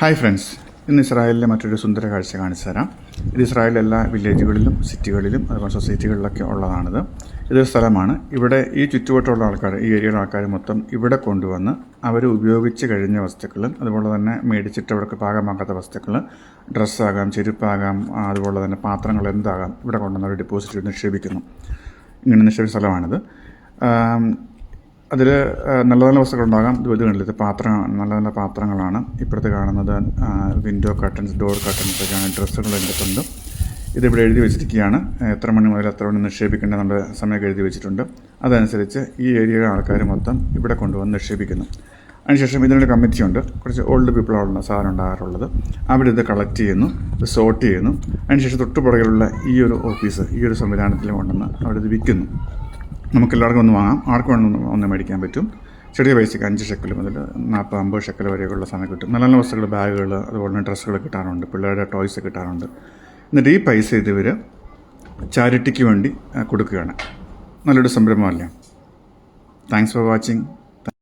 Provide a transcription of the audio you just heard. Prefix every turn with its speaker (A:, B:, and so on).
A: Hi friends, ഇന്ന് ഇസ്രായേലിലെ മറ്റൊരു സുന്ദര കാഴ്ച കാണിച്ചു തരാം. ഇത് ഇസ്രായേലിലെ എല്ലാ വില്ലേജുകളിലും സിറ്റികളിലും അതുപോലെ സൊസൈറ്റികളിലൊക്കെ ഉള്ളതാണിത്. ഇതൊരു സ്ഥലമാണ്. ഇവിടെ ഈ ചുറ്റുവട്ടമുള്ള ആൾക്കാർ, ഈ ഏരിയയിലെ ആൾക്കാർ മൊത്തം ഇവിടെ കൊണ്ടുവന്ന് അവർ ഉപയോഗിച്ച് കഴിഞ്ഞ വസ്തുക്കൾ, അതുപോലെ തന്നെ മേടിച്ചിട്ട് അവർക്ക് പാകമാക്കാത്ത വസ്തുക്കൾ, ഡ്രസ്സാകാം, ചെരുപ്പാകാം, അതുപോലെ തന്നെ പാത്രങ്ങൾ എന്താകാം, ഇവിടെ കൊണ്ടുവന്ന് അവർ ഡെപ്പോസിറ്റ് നിക്ഷേപിക്കുന്നു. ഇങ്ങനെ നിക്ഷേപിച്ച സ്ഥലമാണിത്. അതിൽ നല്ല നല്ല വസ്തുക്കളുണ്ടാകാം. ഇത് കണ്ടില്ല, ഇത് നല്ല നല്ല പാത്രങ്ങളാണ്. ഇപ്പുറത്ത് കാണുന്നത് വിൻഡോ കർട്ടൻസ്, ഡോർ കർട്ടൻസ് ഒക്കെയാണ്. ഡ്രസ്സുകൾ എടുത്തിട്ടുണ്ട്. ഇതിവിടെ എഴുതി വെച്ചിരിക്കുകയാണ്. എത്ര മണി മുതൽ എത്ര മണി നിക്ഷേപിക്കേണ്ട നമ്മുടെ സമയം എഴുതി വെച്ചിട്ടുണ്ട്. അതനുസരിച്ച് ഈ ഏരിയയിലെ ആൾക്കാർ മൊത്തം ഇവിടെ കൊണ്ടുവന്ന് നിക്ഷേപിക്കുന്നു. അതിനുശേഷം ഇതിനൊരു കമ്മിറ്റിയുണ്ട്. കുറച്ച് ഓൾഡ് പീപ്പിളാണ് സാധനം ഉണ്ടാകാറുള്ളത്. അവരിത് കളക്ട് ചെയ്യുന്നു, ഇത് സോർട്ട് ചെയ്യുന്നു. അതിനുശേഷം തൊട്ടുപുറകിലുള്ള ഈ ഒരു ഓഫീസ്, ഈ ഒരു സംവിധാനത്തിൽ കൊണ്ടുവന്ന് അവരിത് വിൽക്കുന്നു. നമുക്കെല്ലാവർക്കും ഒന്ന് വാങ്ങാം, ആർക്കും ഒന്ന് മേടിക്കാൻ പറ്റും. ചെറിയ പൈസയ്ക്ക് 5 ഷെക്കൽ മുതൽ 40-50 ഷെക്കൽ വരെയുള്ള സമയം കിട്ടും. നല്ല നല്ല വസ്തുക്കൾ, ബാഗുകൾ, അതുപോലെ തന്നെ ഡ്രസ്സുകൾ കിട്ടാറുണ്ട്, പിള്ളേരുടെ ടോയ്സ് കിട്ടാറുണ്ട്. എന്നിട്ട് ഈ പൈസ ഇവർ ചാരിറ്റിക്ക് വേണ്ടി കൊടുക്കുകയാണ്. നല്ലൊരു സംരംഭമല്ലേ. Thanks for watching.